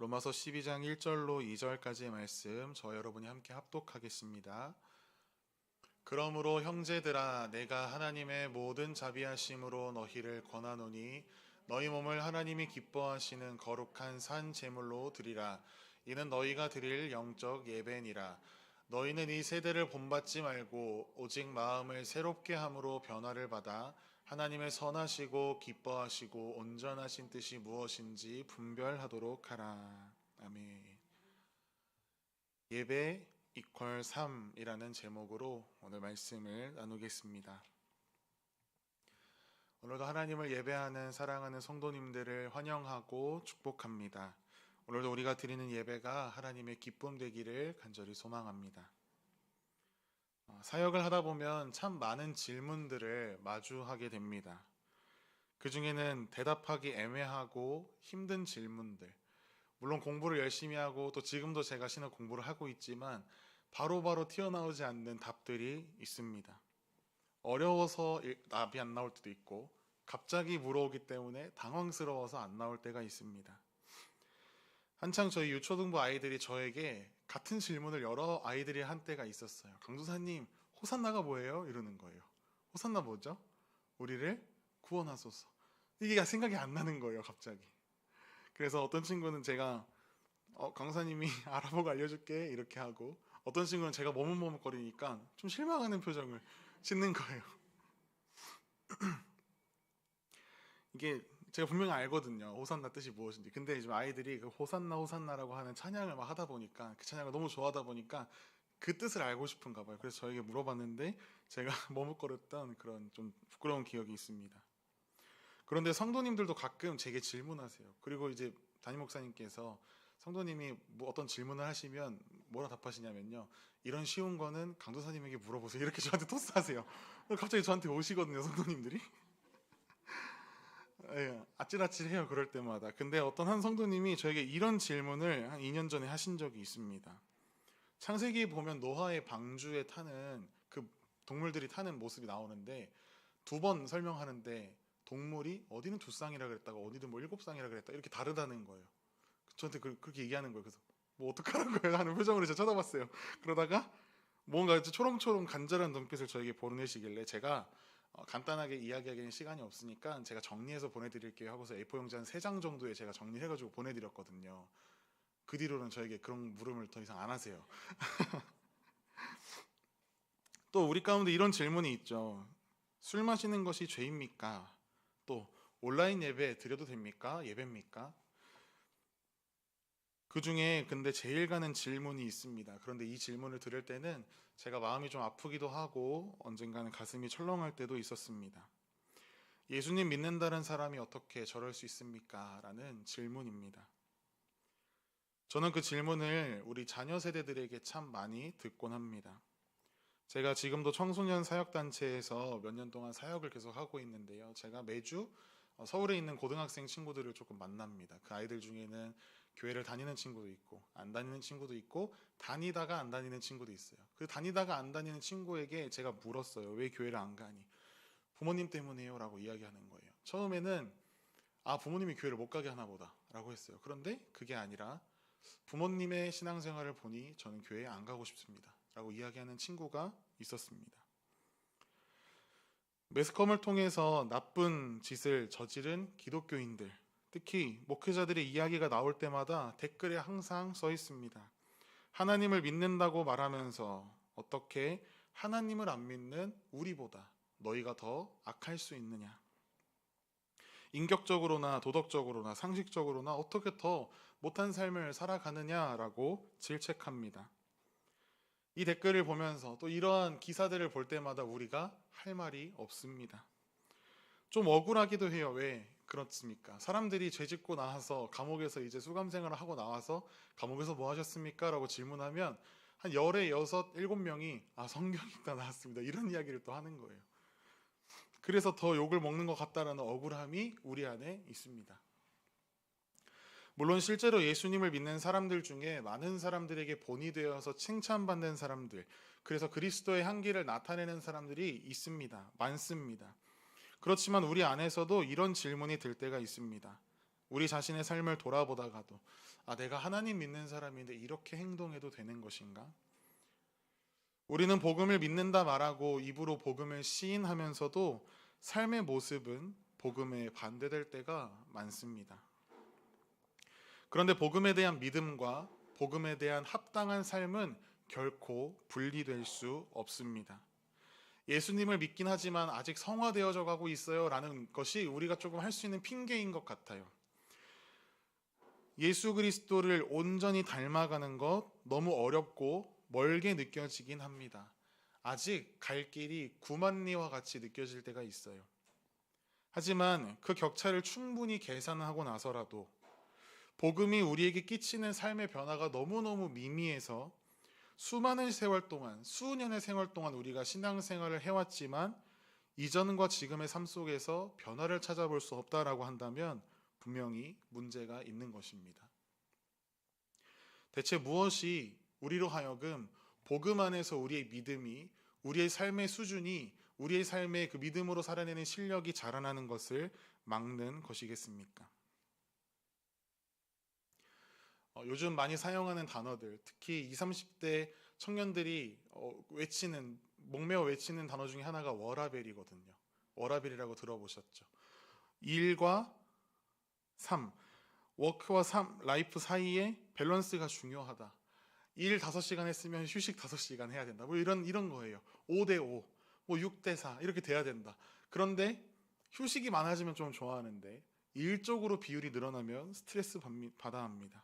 로마서 12장 1절로 2절까지의 말씀 저 여러분이 함께 합독하겠습니다. 그러므로 형제들아 내가 하나님의 모든 자비하심으로 너희를 권하노니 너희 몸을 하나님이 기뻐하시는 거룩한 산 제물로 드리라. 이는 너희가 드릴 영적 예배니라. 너희는 이 세대를 본받지 말고 오직 마음을 새롭게 함으로 변화를 받아 하나님의 선하시고 기뻐하시고 온전하신 뜻이 무엇인지 분별하도록 하라. 아멘. 예배 이퀄 3이라는 제목으로 오늘 말씀을 나누겠습니다. 오늘도 하나님을 예배하는 사랑하는 성도님들을 환영하고 축복합니다. 오늘도 우리가 드리는 예배가 하나님의 기쁨 되기를 간절히 소망합니다. 사역을 하다 보면 참 많은 질문들을 마주하게 됩니다. 그 중에는 대답하기 애매하고 힘든 질문들, 물론 공부를 열심히 하고 또 지금도 제가 신학 공부를 하고 있지만 바로바로 튀어나오지 않는 답들이 있습니다. 어려워서 답이 안 나올 때도 있고 갑자기 물어오기 때문에 당황스러워서 안 나올 때가 있습니다. 한창 저희 유초등부 아이들이 저에게 같은 질문을 여러 아이들이 한 때가 있었어요. 강도사님, 호산나가 뭐예요? 이러는 거예요. 호산나 뭐죠? 우리를 구원하소서. 이게 생각이 안 나는 거예요, 갑자기. 그래서 어떤 친구는 제가 강사님이 알아보고 알려줄게 이렇게 하고, 어떤 친구는 제가 머뭇머뭇거리니까 좀 실망하는 표정을 짓는 거예요. 이게 제가 분명히 알거든요, 호산나 뜻이 무엇인지. 근데 지금 아이들이 그 호산나라고 하는 찬양을 막 하다 보니까, 그 찬양을 너무 좋아하다 보니까 그 뜻을 알고 싶은가 봐요. 그래서 저에게 물어봤는데 제가 머뭇거렸던 그런 좀 부끄러운 기억이 있습니다. 그런데 성도님들도 가끔 제게 질문하세요. 그리고 이제 담임 목사님께서 성도님이 뭐 어떤 질문을 하시면 뭐라 답하시냐면요, 이런 쉬운 거는 강도사님에게 물어보세요, 이렇게 저한테 토스하세요. 갑자기 저한테 오시거든요, 성도님들이. 예, 아찔아찔해요, 그럴 때마다. 근데 어떤 한 성도님이 저에게 이런 질문을 한 2년 전에 하신 적이 있습니다. 창세기에 보면 노아의 방주에 타는 그 동물들이 타는 모습이 나오는데, 두 번 설명하는데 동물이 어디는 2쌍이라 그랬다가 어디는 뭐 7쌍이라 그랬다, 이렇게 다르다는 거예요. 저한테 그렇게 얘기하는 거예요. 그래서 뭐 어떡하는 거예요 하는 표정으로 제가 쳐다봤어요. 그러다가 뭔가 초롱초롱 간절한 눈빛을 저에게 보내시길래 제가 간단하게 이야기하기는 시간이 없으니까 제가 정리해서 보내드릴게요 하고서 A4 용지 한 3장 정도에 제가 정리해가지고 보내드렸거든요. 그 뒤로는 저에게 그런 물음을 더 이상 안 하세요. 또 우리 가운데 이런 질문이 있죠. 술 마시는 것이 죄입니까? 또 온라인 예배 드려도 됩니까? 예배입니까? 그 중에 근데 제일 가는 질문이 있습니다. 그런데 이 질문을 들을 때는 제가 마음이 좀 아프기도 하고 언젠가는 가슴이 철렁할 때도 있었습니다. 예수님 믿는다는 사람이 어떻게 저럴 수 있습니까? 라는 질문입니다. 저는 그 질문을 우리 자녀 세대들에게 참 많이 듣곤 합니다. 제가 지금도 청소년 사역단체에서 몇 년 동안 사역을 계속 하고 있는데요. 제가 매주 서울에 있는 고등학생 친구들을 조금 만납니다. 그 아이들 중에는 교회를 다니는 친구도 있고 안 다니는 친구도 있고 다니다가 안 다니는 친구도 있어요. 그 다니다가 안 다니는 친구에게 제가 물었어요. 왜 교회를 안 가니? 부모님 때문에요 라고 이야기하는 거예요. 처음에는 부모님이 교회를 못 가게 하나 보다 라고 했어요. 그런데 그게 아니라 부모님의 신앙생활을 보니 저는 교회에 안 가고 싶습니다 라고 이야기하는 친구가 있었습니다. 매스컴을 통해서 나쁜 짓을 저지른 기독교인들, 특히 목회자들의 이야기가 나올 때마다 댓글에 항상 써 있습니다. 하나님을 믿는다고 말하면서 어떻게 하나님을 안 믿는 우리보다 너희가 더 악할 수 있느냐? 인격적으로나 도덕적으로나 상식적으로나 어떻게 더 못한 삶을 살아가느냐라고 질책합니다. 이 댓글을 보면서 또 이러한 기사들을 볼 때마다 우리가 할 말이 없습니다. 좀 억울하기도 해요. 왜 그렇습니까? 사람들이 죄 짓고 나와서 감옥에서 이제 수감생활을 하고 나와서 감옥에서 뭐 하셨습니까? 라고 질문하면 한 열에 6, 7명이 성경 읽다 나왔습니다, 이런 이야기를 또 하는 거예요. 그래서 더 욕을 먹는 것 같다라는 억울함이 우리 안에 있습니다. 물론 실제로 예수님을 믿는 사람들 중에 많은 사람들에게 본이 되어서 칭찬받는 사람들, 그래서 그리스도의 향기를 나타내는 사람들이 있습니다. 많습니다. 그렇지만 우리 안에서도 이런 질문이 들 때가 있습니다. 우리 자신의 삶을 돌아보다가도 내가 하나님 믿는 사람인데 이렇게 행동해도 되는 것인가? 우리는 복음을 믿는다 말하고 입으로 복음을 시인하면서도 삶의 모습은 복음에 반대될 때가 많습니다. 그런데 복음에 대한 믿음과 복음에 대한 합당한 삶은 결코 분리될 수 없습니다. 예수님을 믿긴 하지만 아직 성화되어져 가고 있어요 라는 것이 우리가 조금 할 수 있는 핑계인 것 같아요. 예수 그리스도를 온전히 닮아가는 것 너무 어렵고 멀게 느껴지긴 합니다. 아직 갈 길이 구만리와 같이 느껴질 때가 있어요. 하지만 그 격차를 충분히 계산하고 나서라도 복음이 우리에게 끼치는 삶의 변화가 너무너무 미미해서 수많은 세월 동안, 수년의 생활 동안 우리가 신앙생활을 해왔지만 이전과 지금의 삶 속에서 변화를 찾아볼 수 없다라고 한다면 분명히 문제가 있는 것입니다. 대체 무엇이 우리로 하여금 복음 안에서 우리의 믿음이, 우리의 삶의 수준이, 우리의 삶의 그 믿음으로 살아내는 실력이 자라나는 것을 막는 것이겠습니까? 요즘 많이 사용하는 단어들, 특히 20, 30대 청년들이 목매어 외치는 단어 중에 하나가 워라벨이거든요. 워라벨이라고 들어보셨죠? 일과 삶, 워크와 라이프 사이에 밸런스가 중요하다. 일 5시간 했으면 휴식 5시간 해야 된다. 뭐 이런 거예요. 5대5, 뭐 6대4 이렇게 돼야 된다. 그런데 휴식이 많아지면 좀 좋아하는데 일적으로 비율이 늘어나면 스트레스 받아 합니다.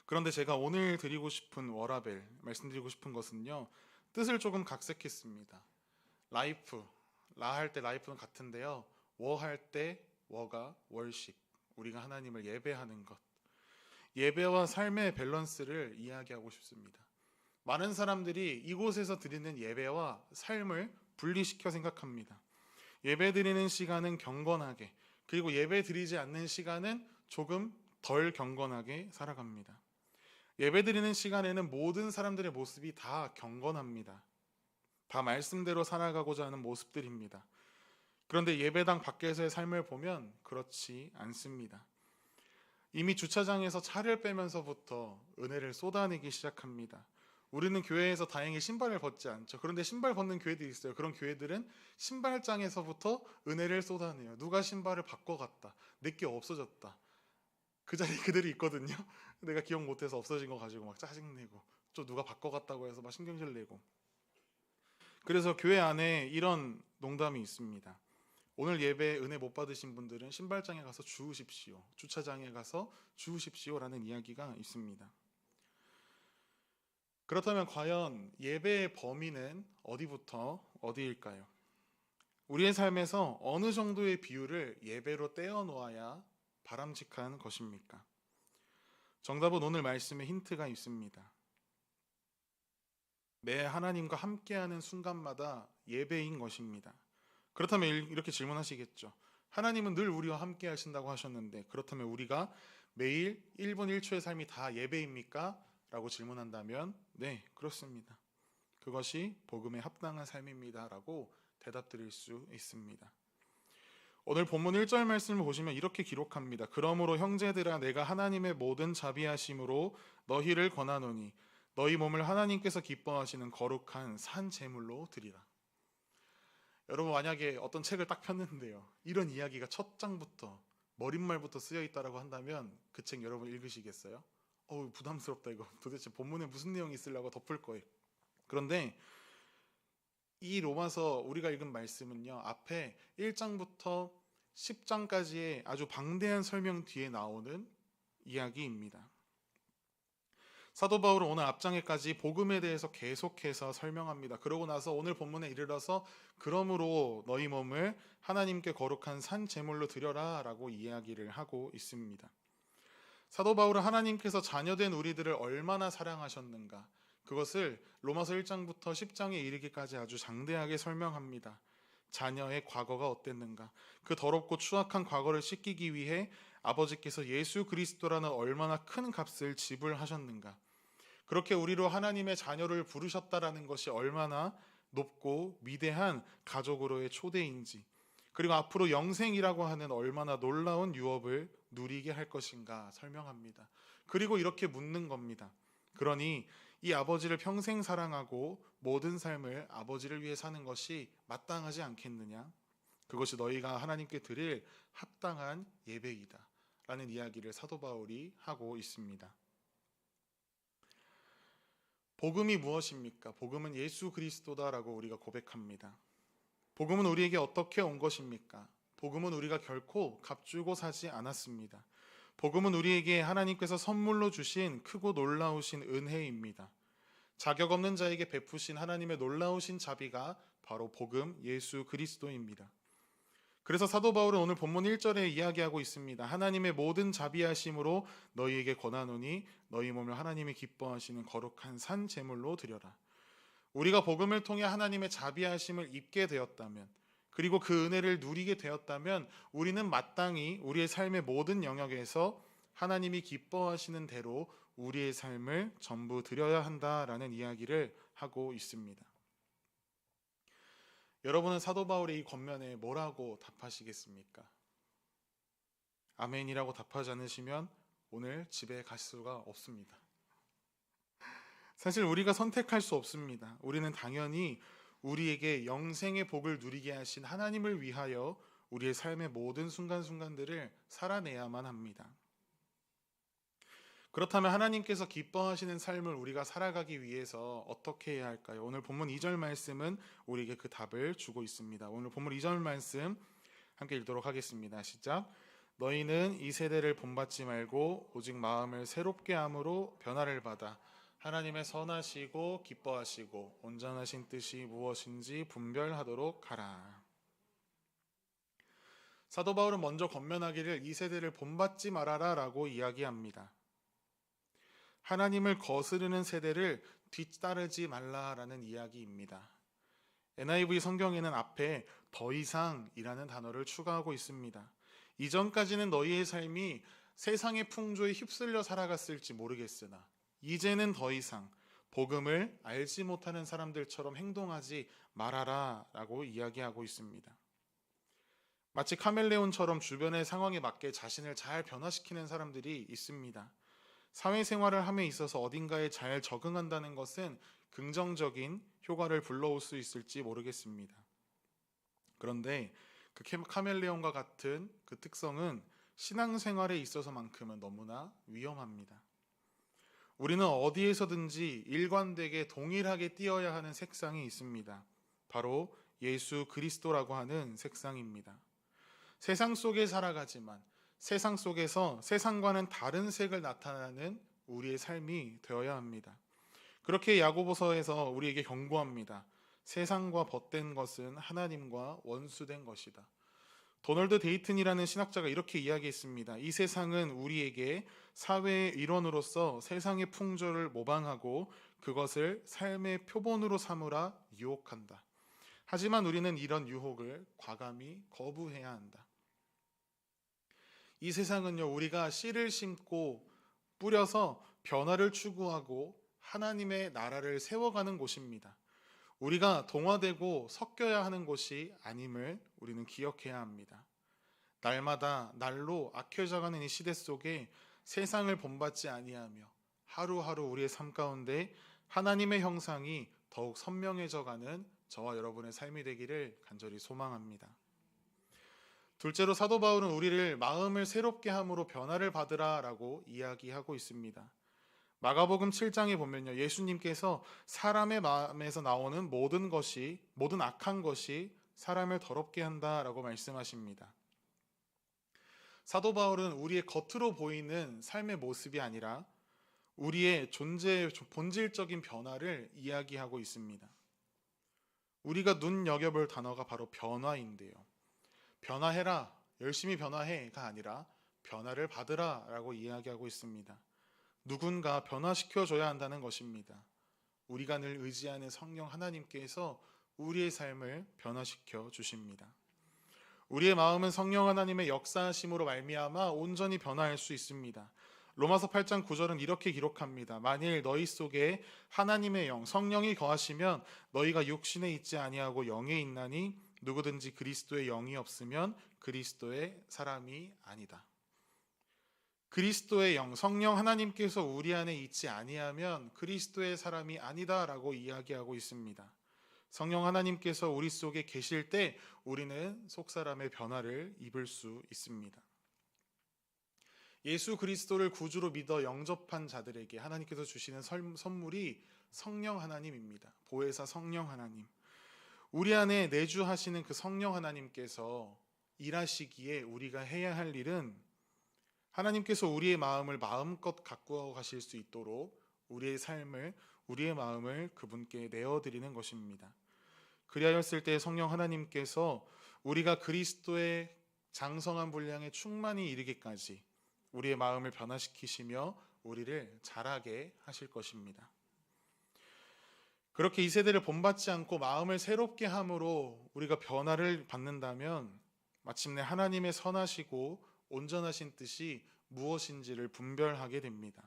그런데 제가 오늘 드리고 싶은 워라벨, 말씀드리고 싶은 것은요, 뜻을 조금 각색했습니다. 라이프, 라 할 때 라이프는 같은데요, 워 할 때 워가 월십, 우리가 하나님을 예배하는 것, 예배와 삶의 밸런스를 이야기하고 싶습니다. 많은 사람들이 이곳에서 드리는 예배와 삶을 분리시켜 생각합니다. 예배 드리는 시간은 경건하게, 그리고 예배 드리지 않는 시간은 조금 덜 경건하게 살아갑니다. 예배 드리는 시간에는 모든 사람들의 모습이 다 경건합니다. 다 말씀대로 살아가고자 하는 모습들입니다. 그런데 예배당 밖에서의 삶을 보면 그렇지 않습니다. 이미 주차장에서 차를 빼면서부터 은혜를 쏟아내기 시작합니다. 우리는 교회에서 다행히 신발을 벗지 않죠. 그런데 신발 벗는 교회들이 있어요. 그런 교회들은 신발장에서부터 은혜를 쏟아내요. 누가 신발을 바꿔갔다. 내게 없어졌다. 그 자리에 그들이 있거든요. 내가 기억 못해서 없어진 거 가지고 막 짜증내고 또 누가 바꿔갔다고 해서 막 신경질 내고. 그래서 교회 안에 이런 농담이 있습니다. 오늘 예배 은혜 못 받으신 분들은 신발장에 가서 주우십시오. 주차장에 가서 주우십시오라는 이야기가 있습니다. 그렇다면 과연 예배의 범위는 어디부터 어디일까요? 우리의 삶에서 어느 정도의 비율을 예배로 떼어 놓아야 바람직한 것입니까? 정답은 오늘 말씀에 힌트가 있습니다. 매 하나님과 함께하는 순간마다 예배인 것입니다. 그렇다면 이렇게 질문하시겠죠. 하나님은 늘 우리와 함께 하신다고 하셨는데 그렇다면 우리가 매일 1분 1초의 삶이 다 예배입니까? 라고 질문한다면 네, 그렇습니다. 그것이 복음에 합당한 삶입니다. 라고 대답 드릴 수 있습니다. 오늘 본문 1절 말씀을 보시면 이렇게 기록합니다. 그러므로 형제들아 내가 하나님의 모든 자비하심으로 너희를 권하노니 너희 몸을 하나님께서 기뻐하시는 거룩한 산 제물로 드리라. 여러분 만약에 어떤 책을 딱 폈는데요. 이런 이야기가 첫 장부터 머릿말부터 쓰여 있다라고 한다면 그 책 여러분 읽으시겠어요? 부담스럽다 이거. 도대체 본문에 무슨 내용이 있으려고 덮을 거예요. 그런데 이 로마서 우리가 읽은 말씀은요. 앞에 1장부터 10장까지의 아주 방대한 설명 뒤에 나오는 이야기입니다. 사도 바울은 오늘 앞장에까지 복음에 대해서 계속해서 설명합니다. 그러고 나서 오늘 본문에 이르러서 그러므로 너희 몸을 하나님께 거룩한 산 제물로 드려라 라고 이야기를 하고 있습니다. 사도 바울은 하나님께서 자녀된 우리들을 얼마나 사랑하셨는가, 그것을 로마서 1장부터 10장에 이르기까지 아주 장대하게 설명합니다. 자녀의 과거가 어땠는가, 그 더럽고 추악한 과거를 씻기기 위해 아버지께서 예수 그리스도라는 얼마나 큰 값을 지불하셨는가, 그렇게 우리로 하나님의 자녀를 부르셨다라는 것이 얼마나 높고 위대한 가족으로의 초대인지, 그리고 앞으로 영생이라고 하는 얼마나 놀라운 유업을 누리게 할 것인가 설명합니다. 그리고 이렇게 묻는 겁니다. 그러니 이 아버지를 평생 사랑하고 모든 삶을 아버지를 위해 사는 것이 마땅하지 않겠느냐? 그것이 너희가 하나님께 드릴 합당한 예배이다 라는 이야기를 사도 바울이 하고 있습니다. 복음이 무엇입니까? 복음은 예수 그리스도다라고 우리가 고백합니다. 복음은 우리에게 어떻게 온 것입니까? 복음은 우리가 결코 값주고 사지 않았습니다. 복음은 우리에게 하나님께서 선물로 주신 크고 놀라우신 은혜입니다. 자격 없는 자에게 베푸신 하나님의 놀라우신 자비가 바로 복음 예수 그리스도입니다. 그래서 사도 바울은 오늘 본문 1절에 이야기하고 있습니다. 하나님의 모든 자비하심으로 너희에게 권하노니 너희 몸을 하나님이 기뻐하시는 거룩한 산 제물로 드려라. 우리가 복음을 통해 하나님의 자비하심을 입게 되었다면, 그리고 그 은혜를 누리게 되었다면 우리는 마땅히 우리의 삶의 모든 영역에서 하나님이 기뻐하시는 대로 우리의 삶을 전부 드려야 한다라는 이야기를 하고 있습니다. 여러분은 사도 바울의 이 권면에 뭐라고 답하시겠습니까? 아멘이라고 답하지 않으시면 오늘 집에 갈 수가 없습니다. 사실 우리가 선택할 수 없습니다. 우리는 당연히 우리에게 영생의 복을 누리게 하신 하나님을 위하여 우리의 삶의 모든 순간순간들을 살아내야만 합니다. 그렇다면 하나님께서 기뻐하시는 삶을 우리가 살아가기 위해서 어떻게 해야 할까요? 오늘 본문 2절 말씀은 우리에게 그 답을 주고 있습니다. 오늘 본문 2절 말씀 함께 읽도록 하겠습니다. 시작. 너희는 이 세대를 본받지 말고 오직 마음을 새롭게 함으로 변화를 받아 하나님의 선하시고 기뻐하시고 온전하신 뜻이 무엇인지 분별하도록 하라. 사도 바울은 먼저 권면하기를 이 세대를 본받지 말아라 라고 이야기합니다. 하나님을 거스르는 세대를 뒤따르지 말라라는 이야기입니다. NIV 성경에는 앞에 더 이상이라는 단어를 추가하고 있습니다. 이전까지는 너희의 삶이 세상의 풍조에 휩쓸려 살아갔을지 모르겠으나 이제는 더 이상 복음을 알지 못하는 사람들처럼 행동하지 말아라 라고 이야기하고 있습니다. 마치 카멜레온처럼 주변의 상황에 맞게 자신을 잘 변화시키는 사람들이 있습니다. 사회생활을 함에 있어서 어딘가에 잘 적응한다는 것은 긍정적인 효과를 불러올 수 있을지 모르겠습니다. 그런데 그 카멜레온과 같은 그 특성은 신앙생활에 있어서만큼은 너무나 위험합니다. 우리는 어디에서든지 일관되게 동일하게 띄어야 하는 색상이 있습니다. 바로 예수 그리스도라고 하는 색상입니다. 세상 속에 살아가지만 세상 속에서 세상과는 다른 색을 나타내는 우리의 삶이 되어야 합니다. 그렇게 야고보서에서 우리에게 경고합니다. 세상과 벗된 것은 하나님과 원수된 것이다. 도널드 데이튼이라는 신학자가 이렇게 이야기했습니다. 이 세상은 우리에게 사회의 일원으로서 세상의 풍조를 모방하고 그것을 삶의 표본으로 삼으라 유혹한다. 하지만 우리는 이런 유혹을 과감히 거부해야 한다. 이 세상은요, 우리가 씨를 심고 뿌려서 변화를 추구하고 하나님의 나라를 세워가는 곳입니다. 우리가 동화되고 섞여야 하는 곳이 아님을 우리는 기억해야 합니다. 날마다 날로 악해져가는 이 시대 속에 세상을 본받지 아니하며 하루하루 우리의 삶 가운데 하나님의 형상이 더욱 선명해져가는 저와 여러분의 삶이 되기를 간절히 소망합니다. 둘째로 사도 바울은 우리를 마음을 새롭게 함으로 변화를 받으라 라고 이야기하고 있습니다. 마가복음 7장에 보면요, 예수님께서 사람의 마음에서 나오는 모든 악한 것이 사람을 더럽게 한다라고 말씀하십니다. 사도 바울은 우리의 겉으로 보이는 삶의 모습이 아니라 우리의 존재의 본질적인 변화를 이야기하고 있습니다. 우리가 눈여겨볼 단어가 바로 변화인데요. 변화해라, 열심히 변화해가 아니라 변화를 받으라 라고 이야기하고 있습니다. 누군가 변화시켜줘야 한다는 것입니다. 우리가 늘 의지하는 성령 하나님께서 우리의 삶을 변화시켜 주십니다. 우리의 마음은 성령 하나님의 역사하심으로 말미암아 온전히 변화할 수 있습니다. 로마서 8장 9절은 이렇게 기록합니다. 만일 너희 속에 하나님의 영, 성령이 거하시면 너희가 육신에 있지 아니하고 영에 있나니 누구든지 그리스도의 영이 없으면 그리스도의 사람이 아니다. 그리스도의 영, 성령 하나님께서 우리 안에 있지 아니하면 그리스도의 사람이 아니다라고 이야기하고 있습니다. 성령 하나님께서 우리 속에 계실 때 우리는 속사람의 변화를 입을 수 있습니다. 예수 그리스도를 구주로 믿어 영접한 자들에게 하나님께서 주시는 선물이 성령 하나님입니다. 보혜사 성령 하나님. 우리 안에 내주하시는 그 성령 하나님께서 일하시기에 우리가 해야 할 일은 하나님께서 우리의 마음을 마음껏 가꾸어 가실 수 있도록 우리의 삶을, 우리의 마음을 그분께 내어드리는 것입니다. 그리하였을 때 성령 하나님께서 우리가 그리스도의 장성한 분량에 충만히 이르기까지 우리의 마음을 변화시키시며 우리를 자라게 하실 것입니다. 그렇게 이 세대를 본받지 않고 마음을 새롭게 함으로 우리가 변화를 받는다면 마침내 하나님의 선하시고 온전하신 뜻이 무엇인지를 분별하게 됩니다.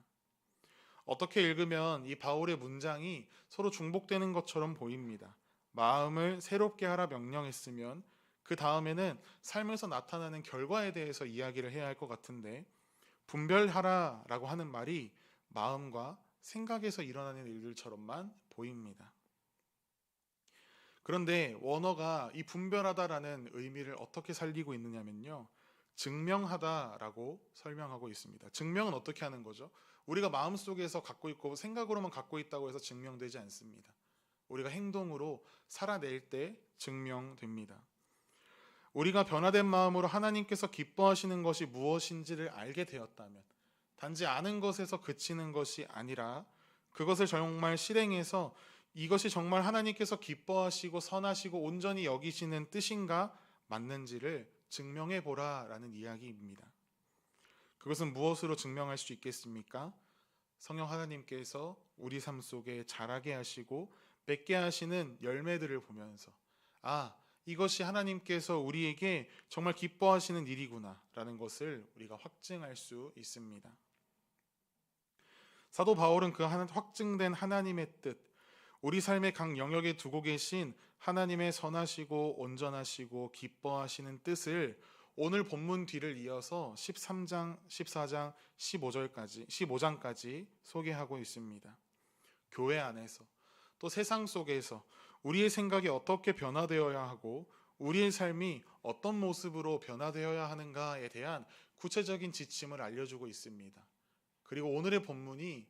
어떻게 읽으면 이 바울의 문장이 서로 중복되는 것처럼 보입니다. 마음을 새롭게 하라 명령했으면 그 다음에는 삶에서 나타나는 결과에 대해서 이야기를 해야 할 것 같은데 분별하라라고 하는 말이 마음과 생각에서 일어나는 일들처럼만 보입니다. 그런데 원어가 이 분별하다라는 의미를 어떻게 살리고 있느냐면요. 증명하다라고 설명하고 있습니다. 증명은 어떻게 하는 거죠? 우리가 마음속에서 갖고 있고 생각으로만 갖고 있다고 해서 증명되지 않습니다. 우리가 행동으로 살아낼 때 증명됩니다. 우리가 변화된 마음으로 하나님께서 기뻐하시는 것이 무엇인지를 알게 되었다면 단지 아는 것에서 그치는 것이 아니라 그것을 정말 실행해서 이것이 정말 하나님께서 기뻐하시고 선하시고 온전히 여기시는 뜻인가 맞는지를 증명해 보라라는 이야기입니다. 그것은 무엇으로 증명할 수 있겠습니까? 성령 하나님께서 우리 삶 속에 자라게 하시고 맺게 하시는 열매들을 보면서 이것이 하나님께서 우리에게 정말 기뻐하시는 일이구나 라는 것을 우리가 확증할 수 있습니다. 사도 바울은 그 확증된 하나님의 뜻, 우리 삶의 각 영역에 두고 계신 하나님의 선하시고 온전하시고 기뻐하시는 뜻을 오늘 본문 뒤를 이어서 13장, 14장, 15장까지 소개하고 있습니다. 교회 안에서 또 세상 속에서 우리의 생각이 어떻게 변화되어야 하고 우리의 삶이 어떤 모습으로 변화되어야 하는가에 대한 구체적인 지침을 알려주고 있습니다. 그리고 오늘의 본문이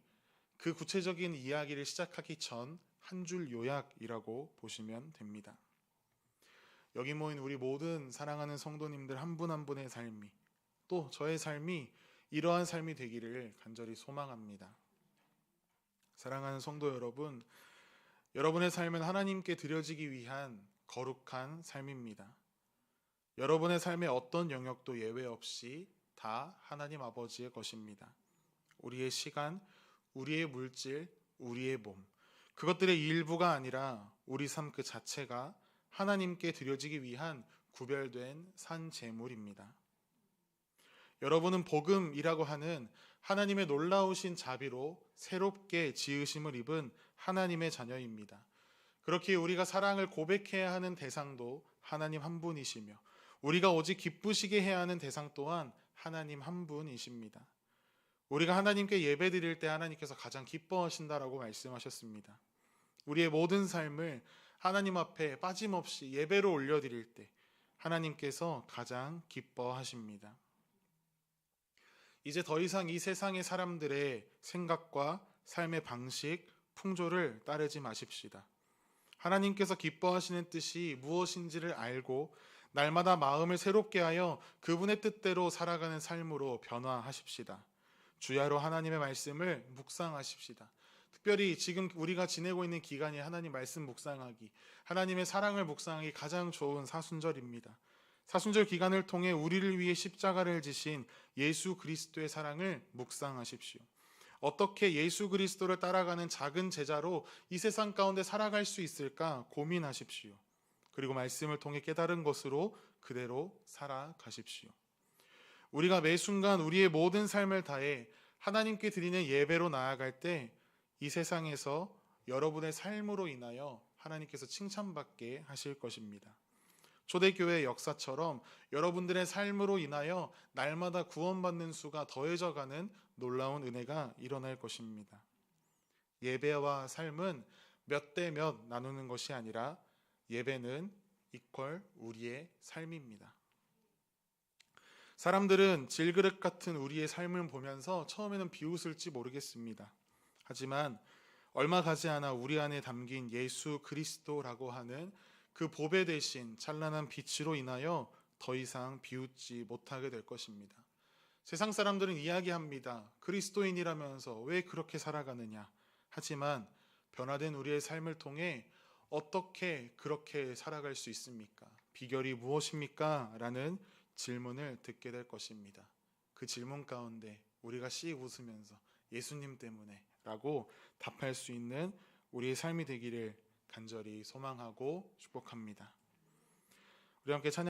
그 구체적인 이야기를 시작하기 전 한 줄 요약이라고 보시면 됩니다. 여기 모인 우리 모든 사랑하는 성도님들 한 분 한 분의 삶이 또 저의 삶이 이러한 삶이 되기를 간절히 소망합니다. 사랑하는 성도 여러분, 여러분의 삶은 하나님께 드려지기 위한 거룩한 삶입니다. 여러분의 삶의 어떤 영역도 예외 없이 다 하나님 아버지의 것입니다. 우리의 시간, 우리의 물질, 우리의 몸, 그것들의 일부가 아니라 우리 삶 그 자체가 하나님께 드려지기 위한 구별된 산 제물입니다. 여러분은 복음이라고 하는 하나님의 놀라우신 자비로 새롭게 지으심을 입은 하나님의 자녀입니다. 그렇게 우리가 사랑을 고백해야 하는 대상도 하나님 한 분이시며 우리가 오직 기쁘시게 해야 하는 대상 또한 하나님 한 분이십니다. 우리가 하나님께 예배 드릴 때 하나님께서 가장 기뻐하신다라고 말씀하셨습니다. 우리의 모든 삶을 하나님 앞에 빠짐없이 예배로 올려드릴 때 하나님께서 가장 기뻐하십니다. 이제 더 이상 이 세상의 사람들의 생각과 삶의 방식, 풍조를 따르지 마십시다. 하나님께서 기뻐하시는 뜻이 무엇인지를 알고 날마다 마음을 새롭게 하여 그분의 뜻대로 살아가는 삶으로 변화하십시다. 주야로 하나님의 말씀을 묵상하십시다. 특별히 지금 우리가 지내고 있는 기간이 하나님 말씀 묵상하기, 하나님의 사랑을 묵상하기 가장 좋은 사순절입니다. 사순절 기간을 통해 우리를 위해 십자가를 지신 예수 그리스도의 사랑을 묵상하십시오. 어떻게 예수 그리스도를 따라가는 작은 제자로 이 세상 가운데 살아갈 수 있을까 고민하십시오. 그리고 말씀을 통해 깨달은 것으로 그대로 살아가십시오. 우리가 매 순간 우리의 모든 삶을 다해 하나님께 드리는 예배로 나아갈 때 이 세상에서 여러분의 삶으로 인하여 하나님께서 칭찬받게 하실 것입니다. 초대교회의 역사처럼 여러분들의 삶으로 인하여 날마다 구원받는 수가 더해져가는 놀라운 은혜가 일어날 것입니다. 예배와 삶은 몇 대 몇 나누는 것이 아니라 예배는 이퀄 우리의 삶입니다. 사람들은 질그릇 같은 우리의 삶을 보면서 처음에는 비웃을지 모르겠습니다. 하지만 얼마 가지 않아 우리 안에 담긴 예수 그리스도라고 하는 그 보배 대신 찬란한 빛으로 인하여 더 이상 비웃지 못하게 될 것입니다. 세상 사람들은 이야기합니다. 그리스도인이라면서 왜 그렇게 살아가느냐. 하지만 변화된 우리의 삶을 통해 어떻게 그렇게 살아갈 수 있습니까? 비결이 무엇입니까? 라는 질문을 듣게 될 것입니다. 그 질문 가운데 우리가 씩 웃으면서 예수님 때문에 라고 답할 수 있는 우리의 삶이 되기를 간절히 소망하고 축복합니다. 우리 함께 찬양